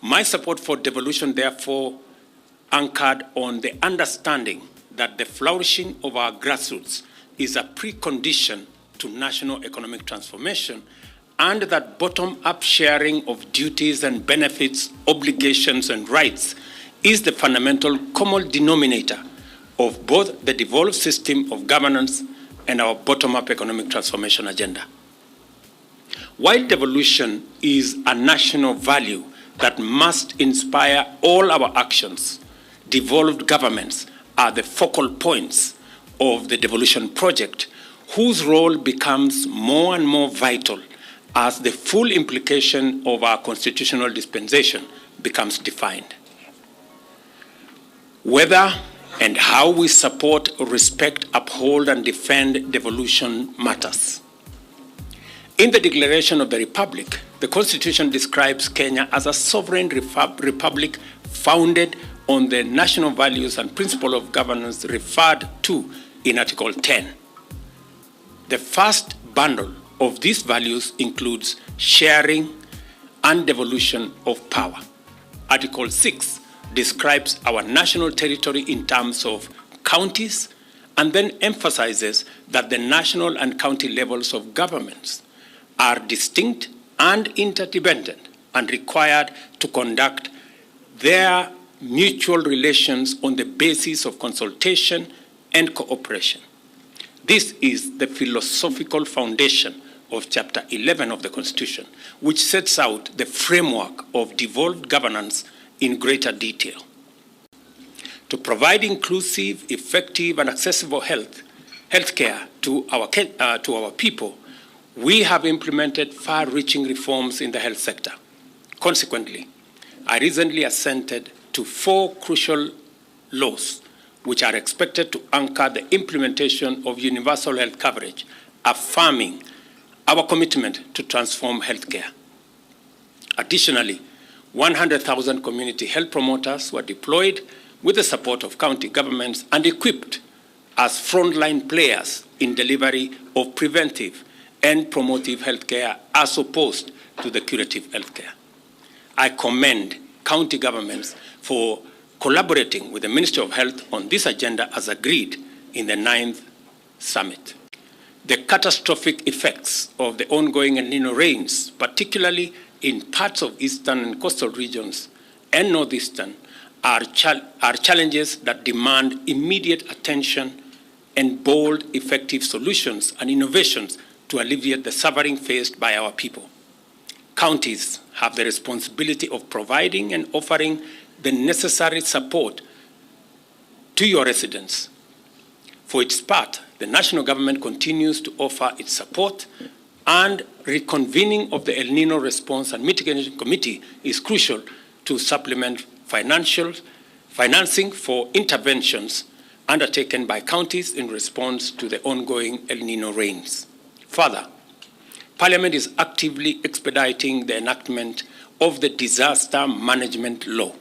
My support for devolution, therefore, anchored on the understanding that the flourishing of our grassroots is a precondition to national economic transformation, and that bottom-up sharing of duties and benefits, obligations and rights is the fundamental common denominator of both the devolved system of governance and our bottom-up economic transformation agenda. While devolution is a national value that must inspire all our actions, devolved governments are the focal points of the devolution project, whose role becomes more and more vital as the full implication of our constitutional dispensation becomes defined. Whether and how we support, respect, uphold, and defend devolution matters. In the Declaration of the Republic, the Constitution describes Kenya as a sovereign republic founded on the national values and principle of governance referred to in Article 10. The first bundle of these values includes sharing and devolution of power. Article 6 describes our national territory in terms of counties and then emphasizes that the national and county levels of governments are distinct and interdependent and required to conduct their mutual relations on the basis of consultation and cooperation. This is the philosophical foundation of Chapter 11 of the Constitution, which sets out the framework of devolved governance in greater detail. To provide inclusive, effective, and accessible healthcare to our people, we have implemented far-reaching reforms in the health sector. Consequently, I recently assented to 4 crucial laws which are expected to anchor the implementation of universal health coverage, affirming our commitment to transform healthcare. Additionally, 100,000 community health promoters were deployed with the support of county governments and equipped as frontline players in delivery of preventive and promotive healthcare as opposed to the curative healthcare. I commend county governments for collaborating with the Ministry of Health on this agenda as agreed in the 9th summit. The catastrophic effects of the ongoing El Nino rains, particularly in parts of eastern and coastal regions and northeastern, are challenges that demand immediate attention and bold, effective solutions and innovations to alleviate the suffering faced by our people. Counties have the responsibility of providing and offering the necessary support to your residents. For its part, the national government continues to offer its support, and reconvening of the El Nino Response and Mitigation Committee is crucial to supplement financing for interventions undertaken by counties in response to the ongoing El Nino rains. Further, Parliament is actively expediting the enactment of the Disaster Management Law.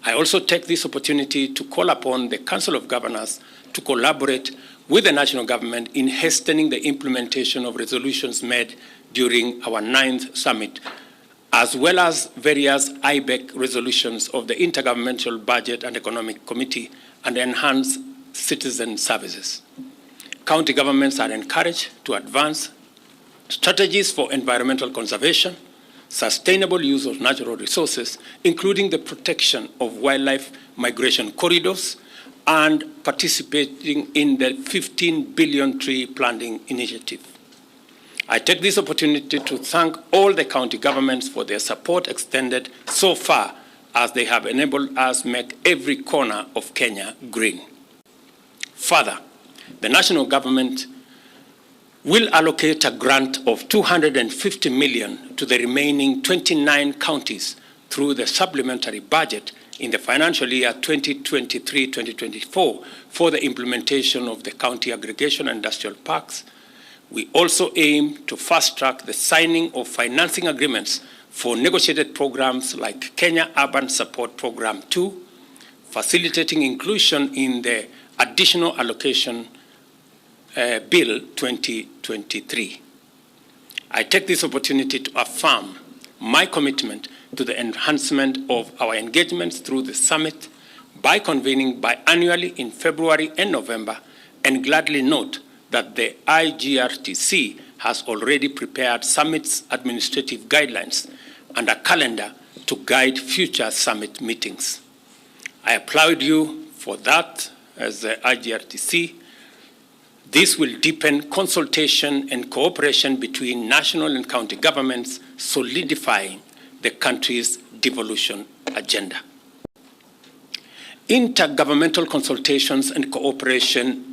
I also take this opportunity to call upon the Council of Governors to collaborate with the national government in hastening the implementation of resolutions made during our 9th summit, as well as various IBEC resolutions of the Intergovernmental Budget and Economic Committee and enhanced citizen services. County governments are encouraged to advance strategies for environmental conservation, sustainable use of natural resources, including the protection of wildlife migration corridors, and participating in the 15 billion tree planting initiative. I take this opportunity to thank all the county governments for their support extended so far, as they have enabled us make every corner of Kenya green. Further, the national government will allocate a grant of 250 million to the remaining 29 counties through the supplementary budget in the financial year 2023-2024 for the implementation of the county aggregation and industrial parks. We also aim to fast-track the signing of financing agreements for negotiated programs like Kenya Urban Support Program 2, facilitating inclusion in the Additional Allocation Bill 2023. I take this opportunity to affirm my commitment to the enhancement of our engagements through the summit by convening biannually in February and November, and gladly note that the IGRTC has already prepared summit's administrative guidelines and a calendar to guide future summit meetings. I applaud you for that as the IGRTC. This will deepen consultation and cooperation between national and county governments, solidifying the country's devolution agenda. Intergovernmental consultations and cooperation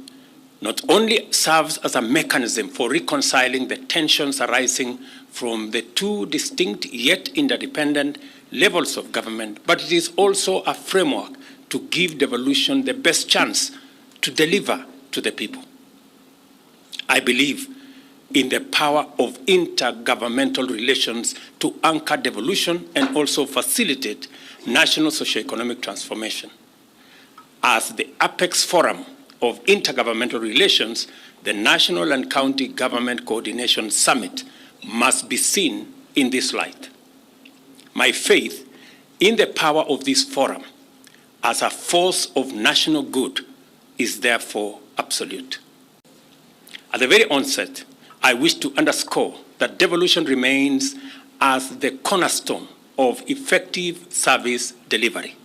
not only serves as a mechanism for reconciling the tensions arising from the two distinct yet interdependent levels of government, but it is also a framework to give devolution the best chance to deliver to the people. I believe in the power of intergovernmental relations to anchor devolution and also facilitate national socio-economic transformation. As the apex forum of intergovernmental relations, the National and County Government Coordination Summit must be seen in this light. My faith in the power of this forum as a force of national good is therefore absolute. At the very onset, I wish to underscore that devolution remains as the cornerstone of effective service delivery.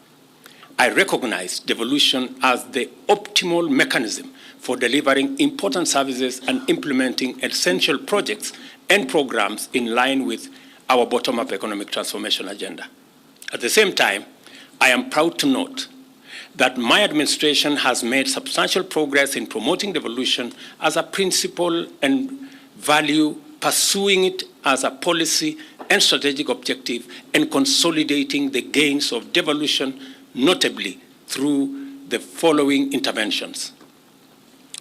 I recognize devolution as the optimal mechanism for delivering important services and implementing essential projects and programs in line with our bottom-up economic transformation agenda. At the same time, I am proud to note that my administration has made substantial progress in promoting devolution as a principle and value, pursuing it as a policy and strategic objective, and consolidating the gains of devolution, notably through the following interventions.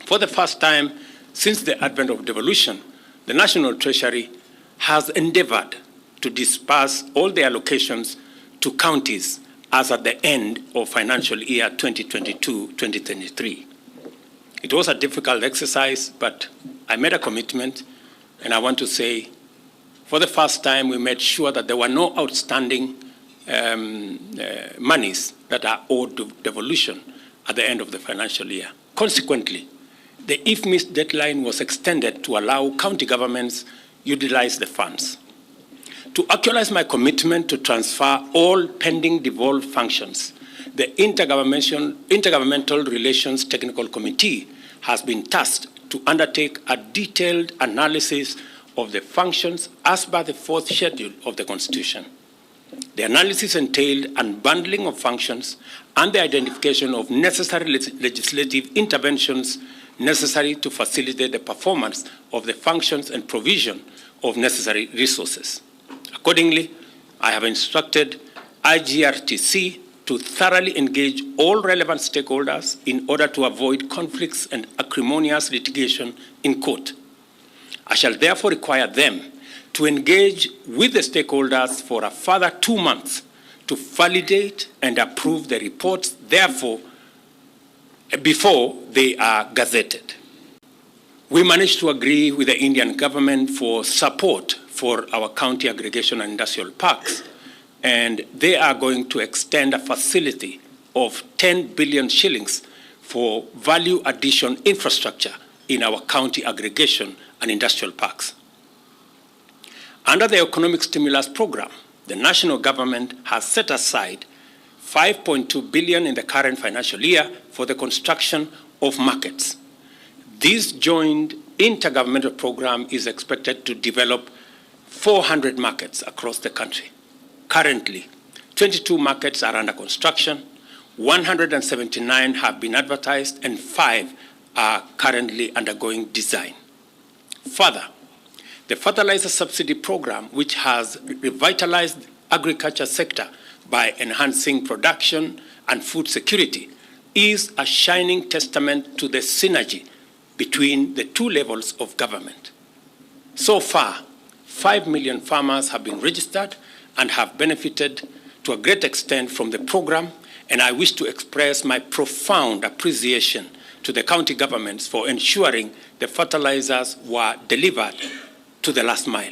For the first time since the advent of devolution, the National Treasury has endeavored to disperse all the allocations to counties as at the end of financial year 2022-2023. It was a difficult exercise, but I made a commitment, and I want to say, for the first time, we made sure that there were no outstanding monies that are owed to devolution at the end of the financial year. Consequently, the IFMIS deadline was extended to allow county governments utilize the funds. To actualize my commitment to transfer all pending devolved functions, the Intergovernmental Relations Technical Committee has been tasked to undertake a detailed analysis of the functions as per the 4th schedule of the Constitution. The analysis entailed unbundling of functions and the identification of necessary legislative interventions necessary to facilitate the performance of the functions and provision of necessary resources. Accordingly, I have instructed IGRTC to thoroughly engage all relevant stakeholders in order to avoid conflicts and acrimonious litigation in court. I shall therefore require them to engage with the stakeholders for a further 2 months to validate and approve the reports, therefore, before they are gazetted. We managed to agree with the Indian government for support for our county aggregation and industrial parks, and they are going to extend a facility of 10 billion shillings for value addition infrastructure in our county aggregation and industrial parks. Under the economic stimulus program, the national government has set aside 5.2 billion in the current financial year for the construction of markets. This joint intergovernmental program is expected to develop 400 markets across the country. Currently, 22 markets are under construction, 179 have been advertised, and 5 are currently undergoing design. Further, the fertilizer subsidy program, which has revitalized the agriculture sector by enhancing production and food security, is a shining testament to the synergy between the two levels of government. So far, 5 million farmers have been registered and have benefited to a great extent from the program, and I wish to express my profound appreciation to the county governments for ensuring the fertilizers were delivered to the last mile.